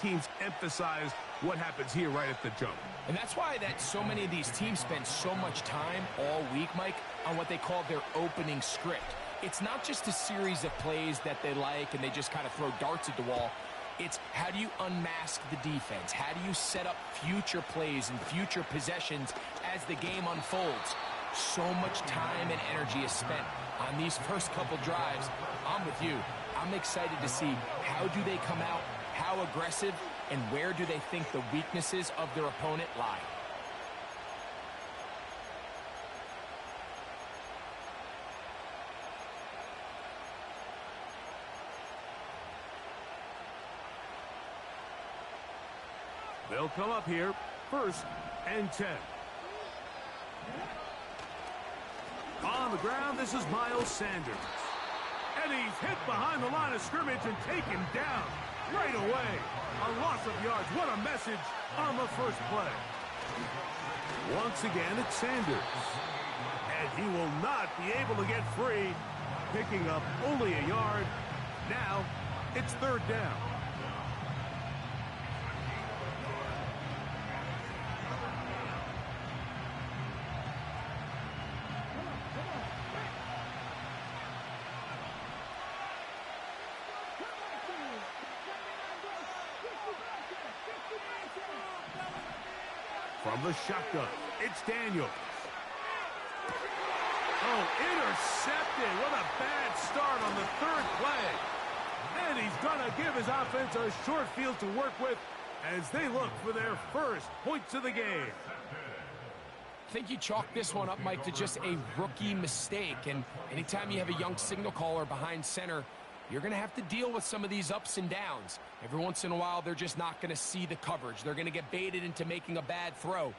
teams emphasize what happens here right at the jump. And that's why so many of these teams spend so much time all week, Mike, on what they call their opening script. It's not just a series of plays that they like and they just kind of throw darts at the wall. It's how do you unmask the defense? How do you set up future plays and future possessions as the game unfolds? So much time and energy is spent on these first couple drives. I'm with you. I'm excited to see how do they come out, how aggressive, and where do they think the weaknesses of their opponent lie. They'll come up here, 1st and 10. On the ground, this is Miles Sanders. And he's hit behind the line of scrimmage and taken down right away. A loss of yards. What a message on the first play. Once again, it's Sanders. And he will not be able to get free, picking up only a yard. Now, it's 3rd down. From the shotgun, it's Daniels. Oh, intercepted. What a bad start on the 3rd play. And he's going to give his offense a short field to work with as they look for their first points of the game. I think you chalk this one up, Mike, to just a rookie mistake. And anytime you have a young signal caller behind center, you're going to have to deal with some of these ups and downs. Every once in a while, they're just not going to see the coverage. They're going to get baited into making a bad throw.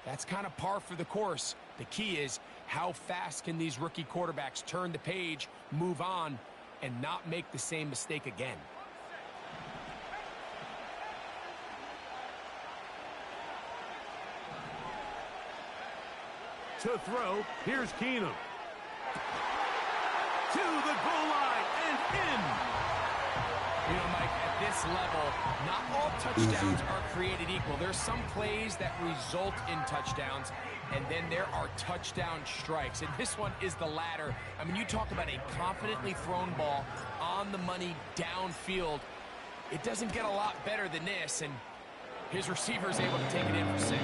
That's kind of par for the course. The key is how fast can these rookie quarterbacks turn the page, move on, and not make the same mistake again. To throw, here's Keenum. To the goal line and in. You know, Mike, at this level, not all touchdowns are created equal. There's some plays that result in touchdowns, and then there are touchdown strikes. And this one is the latter. I mean, you talk about a confidently thrown ball on the money downfield. It doesn't get a lot better than this, and his receiver is able to take it in for 6.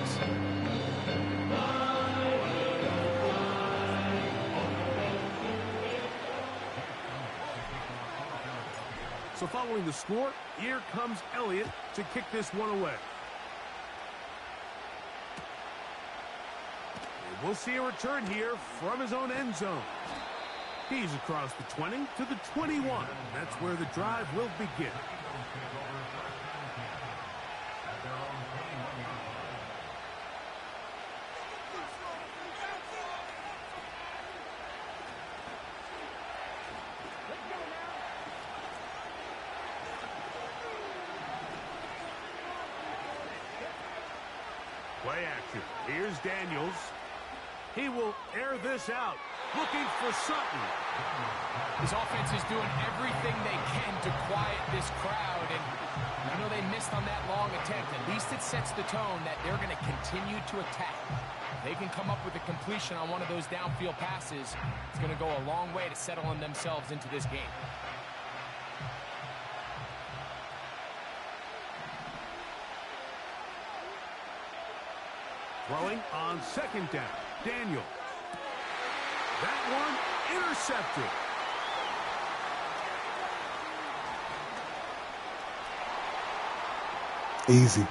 So following the score, here comes Elliott to kick this one away. And we'll see a return here from his own end zone. He's across the 20 to the 21. That's where the drive will begin. Play action. Here's Daniels. He will air this out, looking for Sutton. His offense is doing everything they can to quiet this crowd, and I know they missed on that long attempt. At least it sets the tone that they're going to continue to attack. If they can come up with a completion on one of those downfield passes, it's going to go a long way to settling themselves into this game. Throwing on 2nd down, Daniel. That one intercepted. Easy.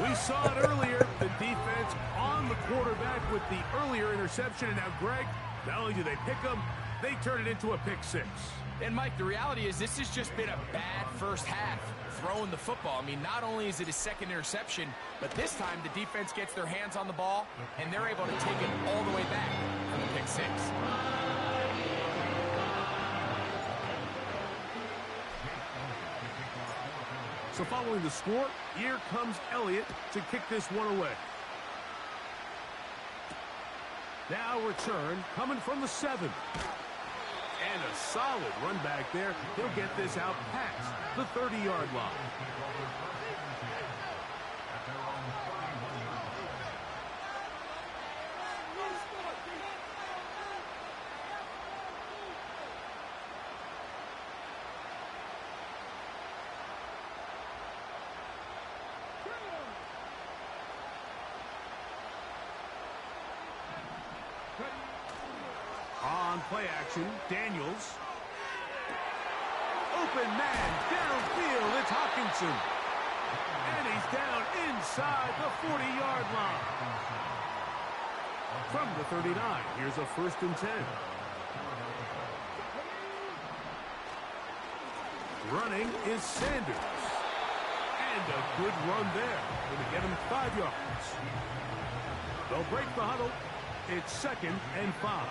We saw it earlier, the defense on the quarterback with the earlier interception. And now, Greg, not only do they pick them, they turn it into a pick 6. And, Mike, the reality is this has just been a bad first half throwing the football. I mean, not only is it his 2nd interception, but this time the defense gets their hands on the ball, and they're able to take it all the way back for the pick 6. So following the score, here comes Elliott to kick this one away. Now return coming from the 7. And a solid run back there. He'll get this out past the 30-yard line. On play action, Daniels. Open man, downfield, it's Hawkinson. And he's down inside the 40-yard line. From the 39, here's a 1st and 10. Running is Sanders. And a good run there. Going to get him 5 yards. They'll break the huddle. It's 2nd and 5.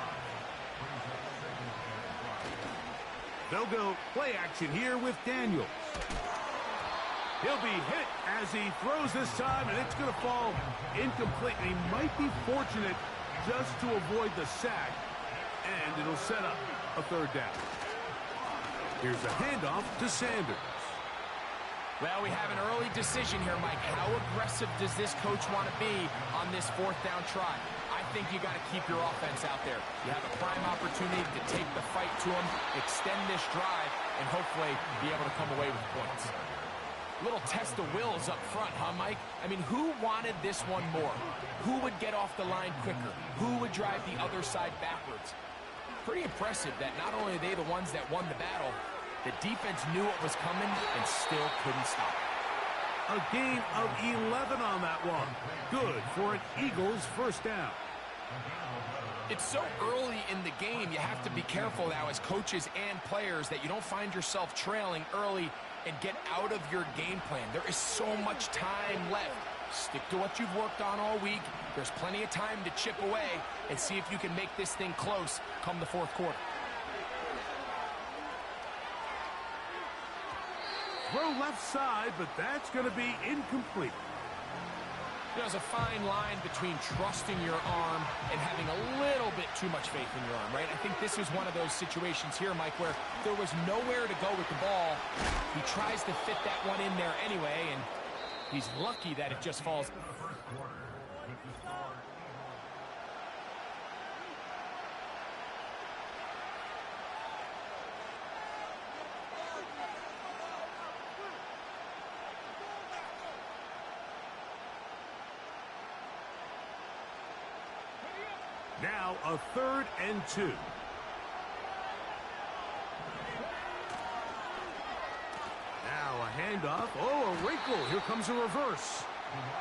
They'll go play action here with Daniels. He'll be hit as he throws this time, and it's going to fall incomplete. And he might be fortunate just to avoid the sack, and it'll set up a 3rd down. Here's a handoff to Sanders. Well, we have an early decision here, Mike. How aggressive does this coach want to be on this 4th down try? I think you got to keep your offense out there. You have a prime opportunity to take the fight to them, extend this drive, and hopefully be able to come away with points. Little test of wills up front, huh, Mike? I mean, who wanted this one more? Who would get off the line quicker? Who would drive the other side backwards? Pretty impressive that not only are they the ones that won the battle, the defense knew what was coming and still couldn't stop it. A gain of 11 on that one. Good for an Eagles 1st down. It's so early in the game, you have to be careful now as coaches and players that you don't find yourself trailing early and get out of your game plan. There is so much time left. Stick to what you've worked on all week. There's plenty of time to chip away and see if you can make this thing close come the 4th quarter. Throw left side, but that's going to be incomplete. There's a fine line between trusting your arm and having a little bit too much faith in your arm, right? I think this is one of those situations here, Mike, where there was nowhere to go with the ball. He tries to fit that one in there anyway, and he's lucky that it just falls. Now a 3rd and 2. Now a handoff. Oh, a wrinkle. Here comes a reverse.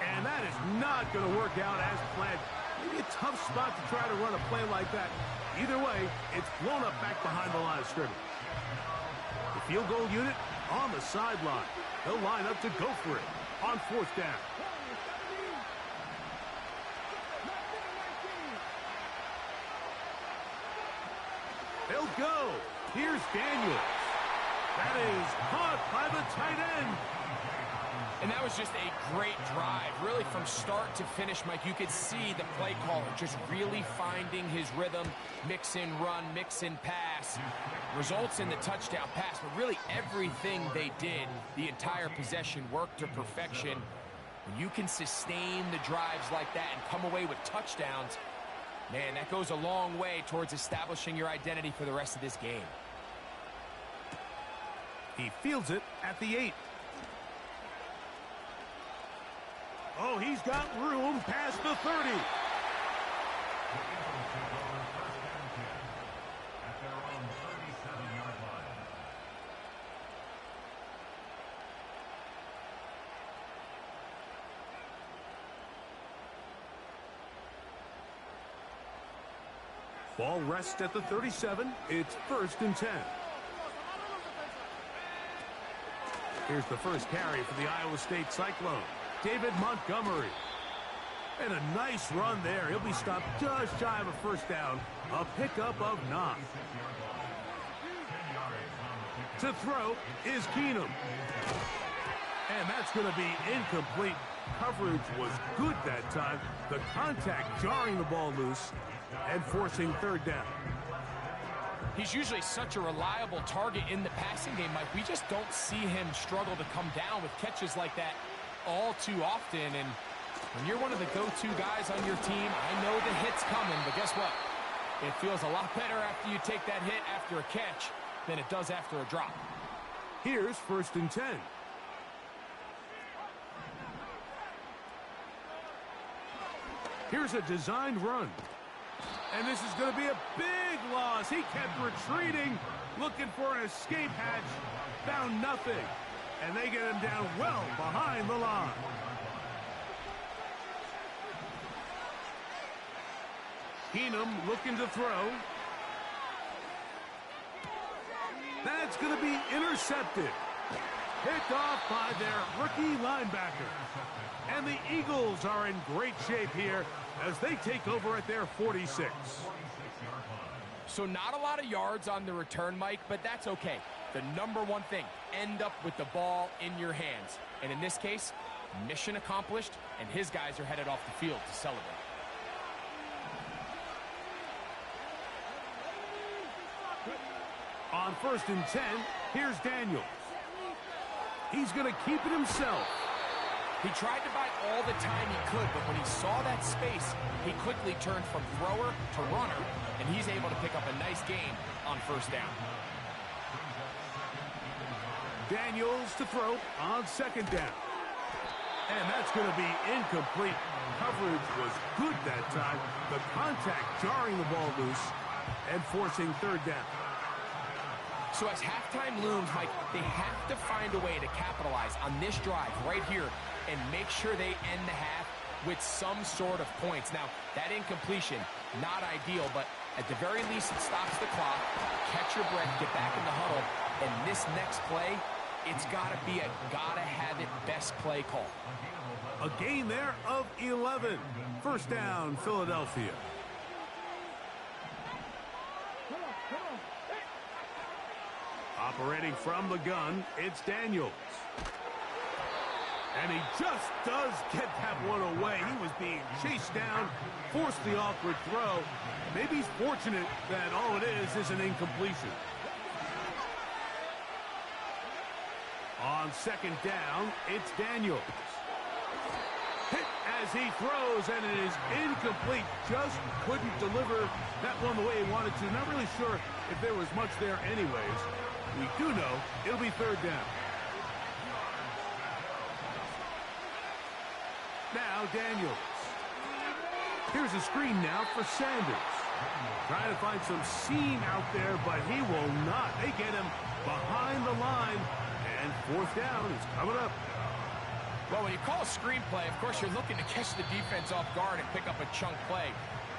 And that is not going to work out as planned. Maybe a tough spot to try to run a play like that. Either way, it's blown up back behind the line of scrimmage. The field goal unit on the sideline. They'll line up to go for it on 4th down. They'll go. Here's Daniels. That is caught by the tight end. And that was just a great drive. Really, from start to finish, Mike, you could see the play caller just really finding his rhythm. Mix in run, mix in pass. Results in the touchdown pass. But really, everything they did, the entire possession, worked to perfection. When you can sustain the drives like that and come away with touchdowns, man, that goes a long way towards establishing your identity for the rest of this game. He fields it at the 8. Oh, he's got room past the 30. Ball rests at the 37. It's 1st and 10. Here's the first carry for the Iowa State Cyclone, David Montgomery. And a nice run there. He'll be stopped just shy of a 1st down. A pickup of 9. To throw is Keenum. And that's going to be incomplete. Coverage was good that time. The contact jarring the ball loose and forcing 3rd down. He's usually such a reliable target in the passing game, Mike. We just don't see him struggle to come down with catches like that all too often. And when you're one of the go-to guys on your team, I know the hit's coming, but guess what? It feels a lot better after you take that hit after a catch than it does after a drop. Here's 1st and 10. Here's a designed run. And this is going to be a big loss. He kept retreating, looking for an escape hatch. Found nothing. And they get him down well behind the line. Keenum looking to throw. That's going to be intercepted. Picked off by their rookie linebacker. And the Eagles are in great shape here as they take over at their 46. So not a lot of yards on the return, Mike, but that's okay. The number one thing, end up with the ball in your hands. And in this case, mission accomplished, and his guys are headed off the field to celebrate. On 1st and 10, here's Daniels. He's going to keep it himself. He tried to buy all the time he could, but when he saw that space, he quickly turned from thrower to runner, and he's able to pick up a nice gain on 1st down. Daniels to throw on 2nd down. And that's going to be incomplete. Coverage was good that time. The contact jarring the ball loose and forcing 3rd down. So as halftime looms, Mike, they have to find a way to capitalize on this drive right here and make sure they end the half with some sort of points. Now, that incompletion, not ideal, but at the very least, it stops the clock. Catch your breath, get back in the huddle, and this next play, it's got to be a gotta-have-it best play call. A gain there of 11. 1st down, Philadelphia. Operating from the gun, it's Daniels. And he just does get that one away. He was being chased down, forced the awkward throw. Maybe he's fortunate that all it is an incompletion. On 2nd down, it's Daniels. Hit as he throws, and it is incomplete. Just couldn't deliver that one the way he wanted to. Not really sure if there was much there anyways. We do know it'll be 3rd down. Now Daniels. Here's a screen now for Sanders. Trying to find some seam out there, but he will not. They get him behind the line, and 4th down is coming up. Well, when you call a screenplay, of course, you're looking to catch the defense off guard and pick up a chunk play.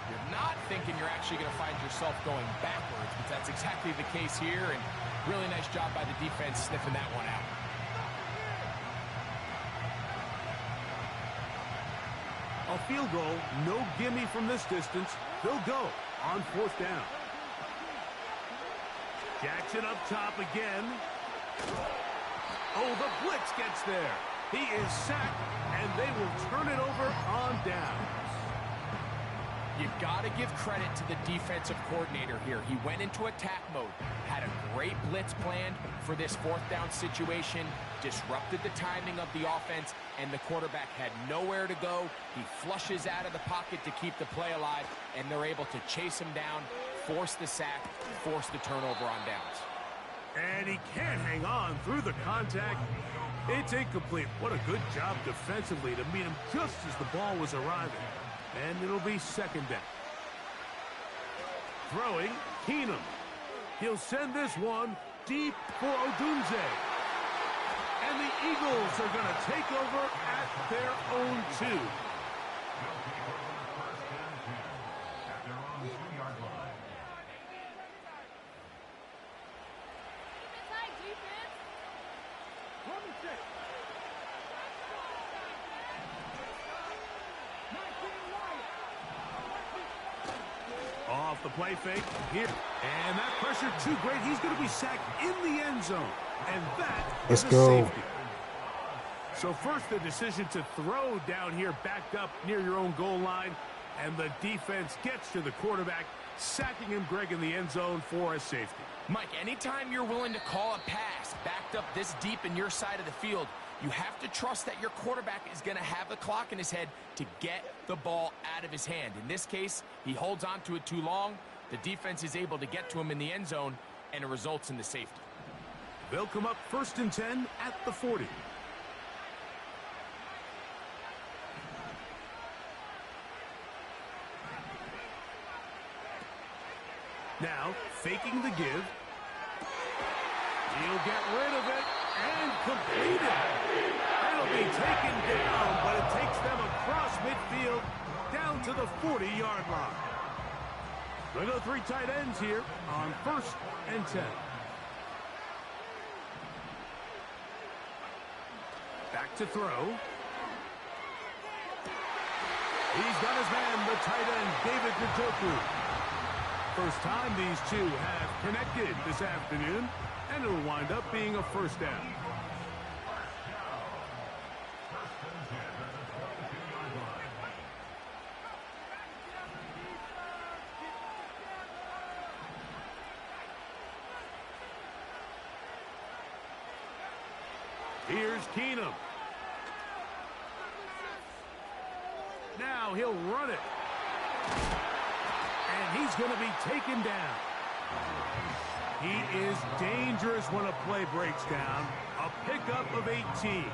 You're not thinking you're actually going to find yourself going backwards, but that's exactly the case here, and really nice job by the defense sniffing that one out. A field goal, no gimme from this distance. They'll go on 4th down. Jackson up top again. Oh, the blitz gets there. He is sacked, and they will turn it over on downs. You've got to give credit to the defensive coordinator here. He went into attack mode, had a great blitz planned for this 4th down situation, disrupted the timing of the offense, and the quarterback had nowhere to go. He flushes out of the pocket to keep the play alive, and they're able to chase him down, force the sack, force the turnover on downs. And he can't hang on through the contact. It's incomplete. What a good job defensively to meet him just as the ball was arriving. And it'll be 2nd down. Throwing, Keenum. He'll send this one deep for Odunze. And the Eagles are going to take over at their own 2. Off the play fake here. And that pressure too great. He's going to be sacked in the end zone. And that is a safety. So first the decision to throw down here backed up near your own goal line. And the defense gets to the quarterback. sacking him, Greg, in the end zone for a safety. Mike, anytime you're willing to call a pass backed up this deep in your side of the field, you have to trust that your quarterback is going to have the clock in his head to get the ball out of his hand. In this case, he holds on to it too long. The defense is able to get to him in the end zone, and it results in the safety. They'll come up 1st and 10 at the 40. Now, faking the give. He'll get rid of it and complete it. It'll be taken down, but it takes them across midfield down to the 40-yard line. They'll go 3 tight ends here on 1st and 10. Back to throw. He's got his man, the tight end, David Njoku. First time these two have connected this afternoon, and it'll wind up being a first down. Here's Keenum. Now he'll run it. And he's going to be taken down. He is dangerous when a play breaks down. A pickup of 18.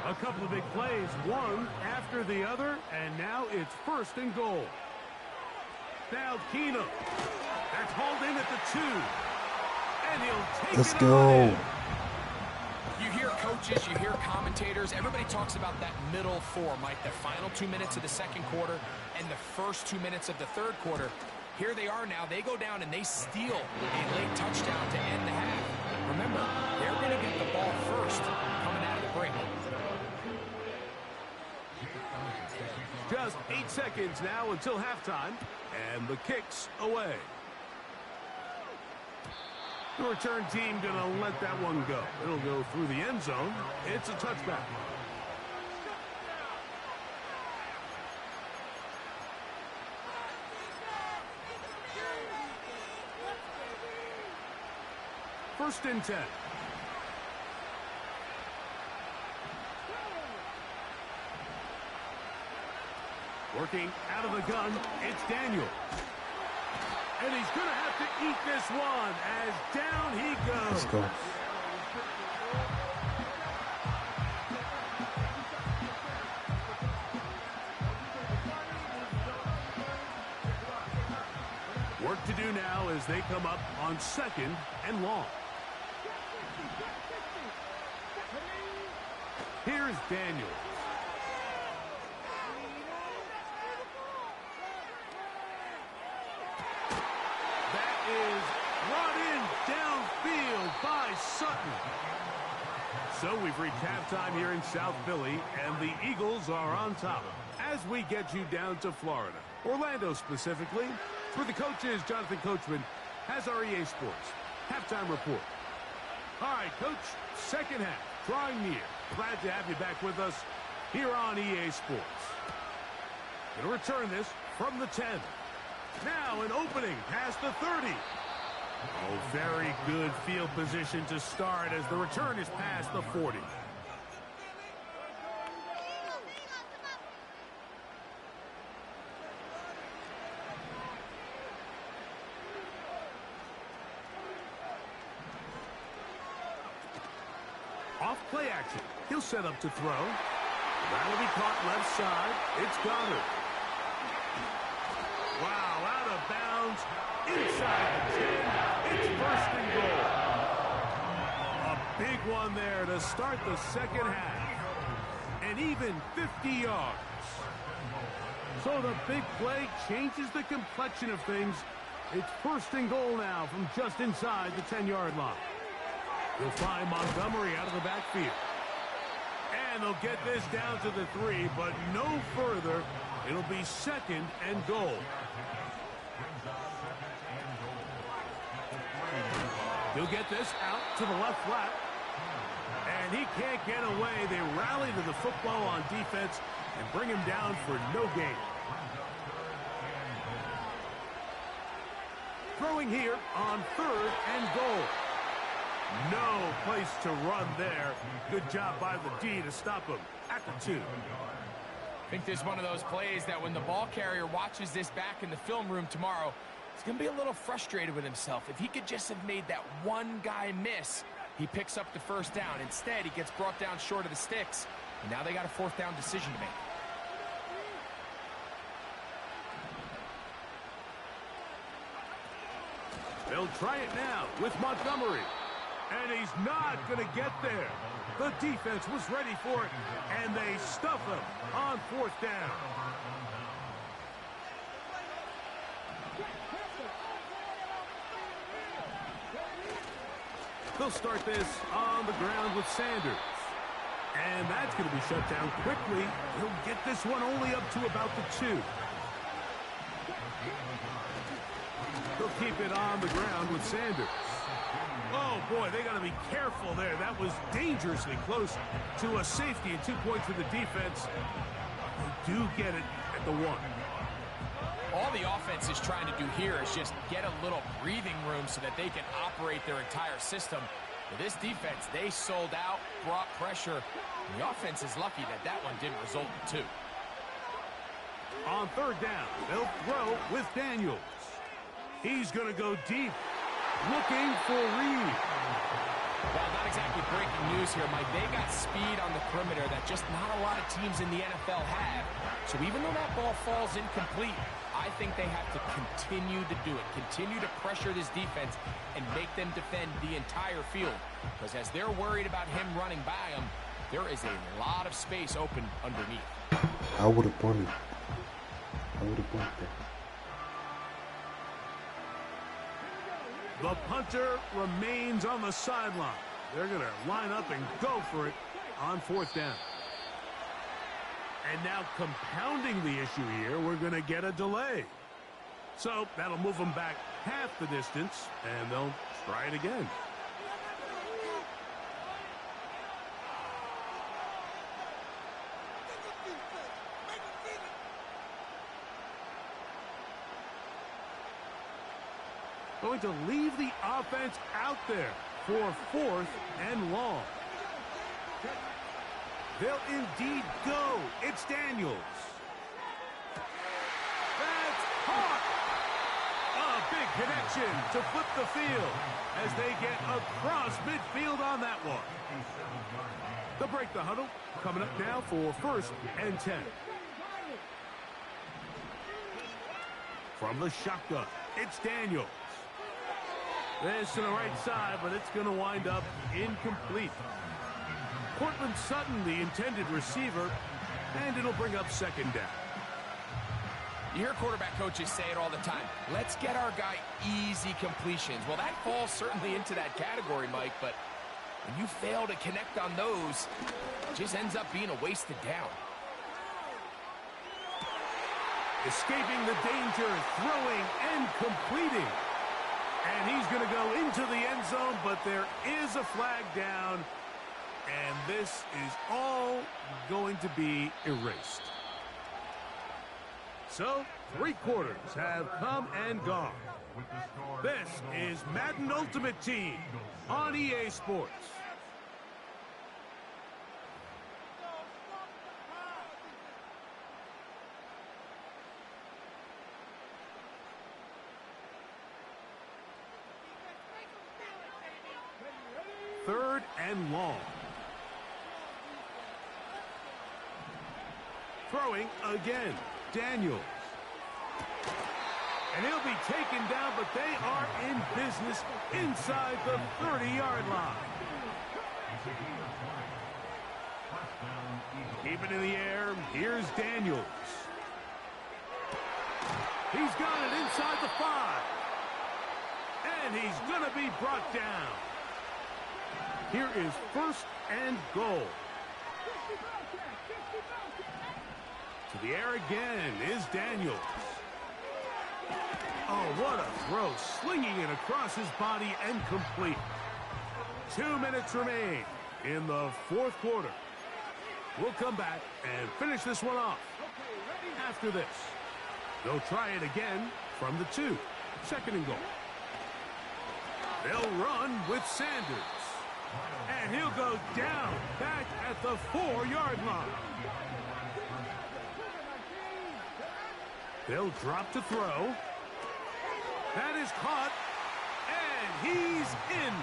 A couple of big plays, one after the other, and now it's 1st and goal. Now Keenum. That's hauled in at the 2. And he'll take Let's it go. in. You hear coaches, you hear commentators, everybody talks about that middle 4, Mike, the final 2 minutes of the second quarter and the first 2 minutes of the third quarter. Here they are now. They go down and they steal a late touchdown to end the half. Remember, they're going to get the ball first coming out of the break. Just 8 seconds now until halftime, and the kick's away. The return team going to let that one go. It'll go through the end zone. It's a touchback. First and 10. Working out of the gun, it's Daniel. And he's going to have to eat this one as down he goes. Let's go. Work to do now as they come up on 2nd and long. Here's Daniel. By Sutton. So we've reached halftime here in South Philly, and the Eagles are on top. As we get you down to Florida, Orlando specifically, for the coaches, Jonathan Coachman has our EA Sports halftime report. All right, Coach, second half, drawing near. Glad to have you back with us here on EA Sports. Going to return this from the 10. Now an opening past the 30. Oh, very good field position to start as the return is past the 40. Off play action. He'll set up to throw. That'll be caught left side. It's Goddard. Wow, out of bounds. Inside the 10. It's 1st and goal. A big one there to start the second half. And even 50 yards. So the big play changes the complexion of things. It's 1st and goal now from just inside the 10-yard line. They'll find Montgomery out of the backfield. And they'll get this down to the 3, but no further. It'll be 2nd and goal. He'll get this out to the left flat. And he can't get away. They rally to the football on defense. and bring him down for no gain. Throwing here on 3rd and goal. No place to run there. Good job by the D to stop him at the 2. I think this is one of those plays that when the ball carrier watches this back in the film room tomorrow, he's going to be a little frustrated with himself. If he could just have made that one guy miss, he picks up the first down. Instead, he gets brought down short of the sticks, and now they got a 4th down decision to make. They'll try it now with Montgomery. And he's not going to get there. The defense was ready for it, and they stuff him on 4th down. They'll start this on the ground with Sanders. And that's going to be shut down quickly. He'll get this one only up to about the 2. He'll keep it on the ground with Sanders. Oh, boy, they got to be careful there. That was dangerously close to a safety and 2 points for the defense. They do get it at the 1. All the offense is trying to do here is just get a little breathing room so that they can operate their entire system. With this defense, they sold out, brought pressure. And the offense is lucky that that one didn't result in 2. On 3rd down, they'll throw with Daniels. He's going to go deep, looking for Reed. Well, not exactly breaking news here, Mike. They got speed on the perimeter that just not a lot of teams in the NFL have. So even though that ball falls incomplete, I think they have to continue to do it. Continue to pressure this defense and make them defend the entire field. Because as they're worried about him running by them, there is a lot of space open underneath. I would have punted. I would have punted. The punter remains on the sideline. They're going to line up and go for it on 4th down. And now compounding the issue here, we're going to get a delay. So that'll move them back half the distance, and they'll try it again. Going to leave the offense out there for 4th and long. They'll indeed go. It's Daniels. That's caught. A big connection to flip the field as they get across midfield on that one. They'll break the huddle. Coming up now for 1st and 10. From the shotgun, it's Daniels. This to the right side, but it's going to wind up incomplete. Cortland Sutton, the intended receiver, and it'll bring up 2nd down. You hear quarterback coaches say it all the time. Let's get our guy easy completions. Well, that falls certainly into that category, Mike, but when you fail to connect on those, it just ends up being a wasted down. Escaping the danger, throwing and completing. And he's going to go into the end zone, but there is a flag down. And this is all going to be erased. So, 3 quarters have come and gone. This is Madden Ultimate Team on EA Sports. Third and long. Throwing again, Daniels. And he'll be taken down, but they are in business inside the 30-yard line. Keep it in the air. Here's Daniels. He's got it inside the 5. And he's going to be brought down. Here is 1st and goal. To the air again is Daniels. Oh, what a throw. Slinging it across his body and complete. 2 minutes remain in the 4th quarter. We'll come back and finish this one off. After this, they'll try it again from the 2. Second and goal. They'll run with Sanders. And he'll go down back at the 4-yard line. They'll drop to throw. That is caught. And he's in.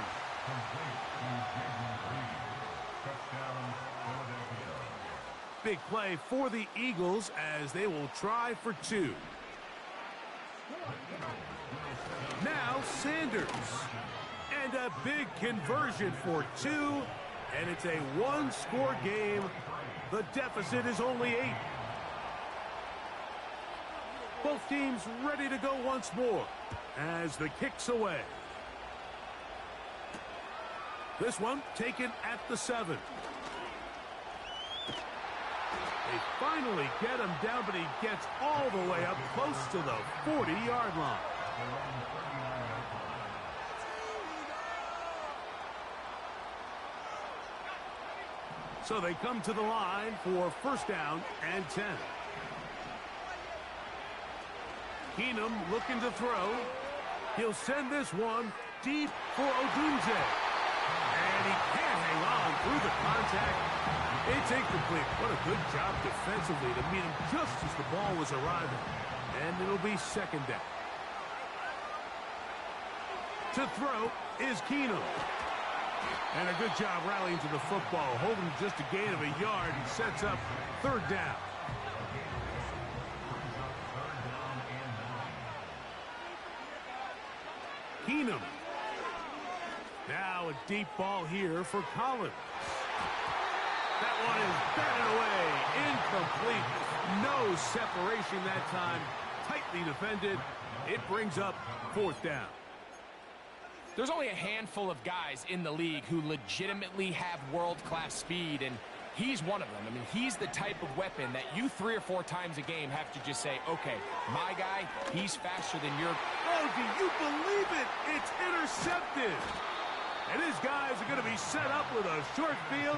Big play for the Eagles as they will try for 2. Now Sanders. And a big conversion for 2. And it's a 1-score game. The deficit is only 8. Both teams ready to go once more as the kick's away. This one taken at the 7. They finally get him down, but he gets all the way up close to the 40-yard line. So they come to the line for first down and 10. Keenum looking to throw. He'll send this one deep for Odunze. And he can't hang on through the contact. It's incomplete. What a good job defensively to meet him just as the ball was arriving. And it'll be second down. To throw is Keenum. And a good job rallying to the football, holding just a gain of a yard and sets up third down. Keenum. Now a deep ball here for Collins. That one is batted away. Incomplete. No separation that time. Tightly defended. It brings up fourth down. There's only a handful of guys in the league who legitimately have world-class speed, and he's one of them. I mean, he's the type of weapon that you 3 or 4 times a game have to just say, okay, my guy, he's faster than your... Oh, do you believe it? It's intercepted. And his guys are going to be set up with a short field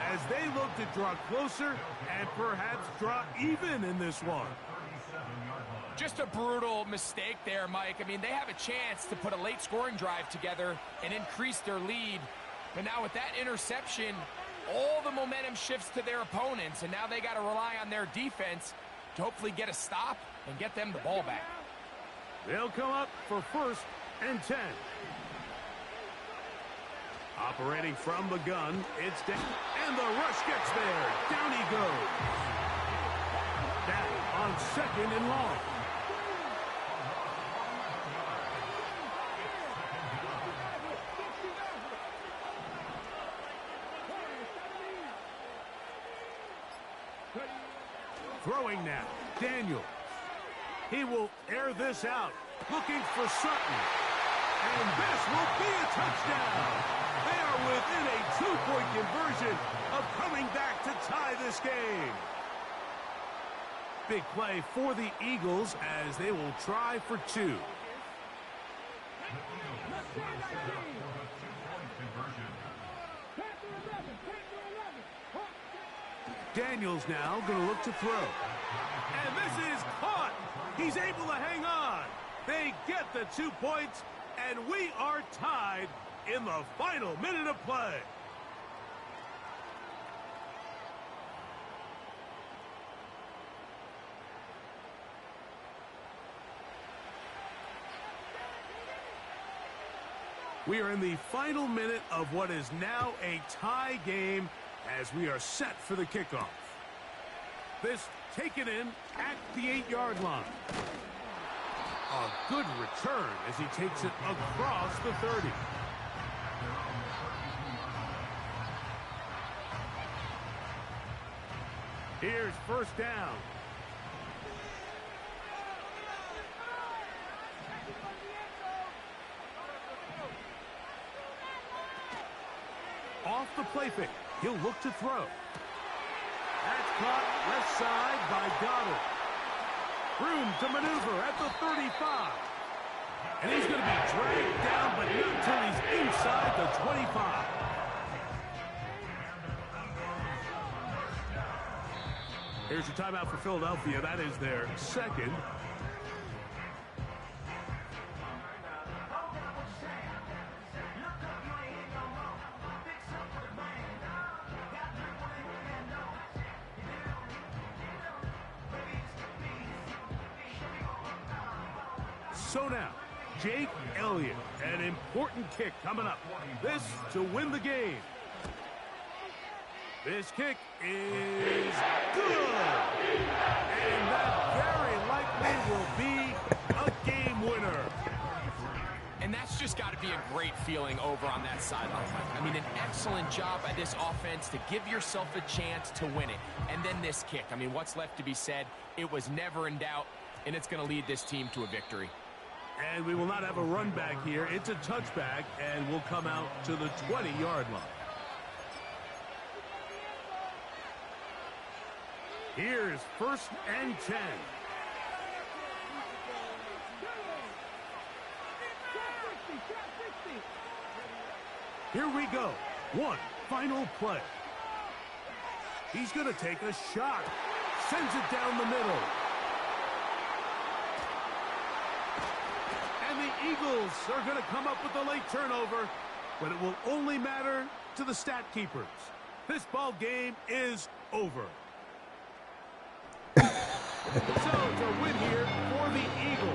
as they look to draw closer and perhaps draw even in this one. Just a brutal mistake there, Mike. I mean, they have a chance to put a late scoring drive together and increase their lead. But now with that interception, all the momentum shifts to their opponents, and now they got to rely on their defense to hopefully get a stop and get them the ball back. They'll come up for first and 10. Operating from the gun, it's down, and the rush gets there. Down he goes. Down on second and long. Throwing now, Daniels. He will air this out, looking for Sutton. And this will be a touchdown. They are within a 2-point conversion of coming back to tie this game. Big play for the Eagles as they will try for 2. Daniels now going to look to throw. And this is caught. He's able to hang on. They get the 2 points, and we are tied in the final minute of play. We are in the final minute of what is now a tie game as we are set for the kickoff. This taken in at the 8-yard line. A good return as he takes it across the 30. Here's first down. Off the play fake. He'll look to throw. That's caught left side by Goddard. Room to maneuver at the 35. And he's going to be dragged down, but not until he's inside the 25. Here's a timeout for Philadelphia. That is their second. So now, Jake Elliott, an important kick coming up. This to win the game. This kick is good. And that very likely will be a game winner. And that's just got to be a great feeling over on that sideline. I mean, an excellent job by this offense to give yourself a chance to win it. And then this kick. I mean, what's left to be said? It was never in doubt, and it's going to lead this team to a victory. And we will not have a run back here. It's a touchback, and we'll come out to the 20-yard line. Here's 1st and 10. Here we go. One final play. He's going to take a shot. Sends it down the middle. And the Eagles are going to come up with a late turnover, but it will only matter to the stat keepers. This ball game is over. So, it's a win here for the Eagles.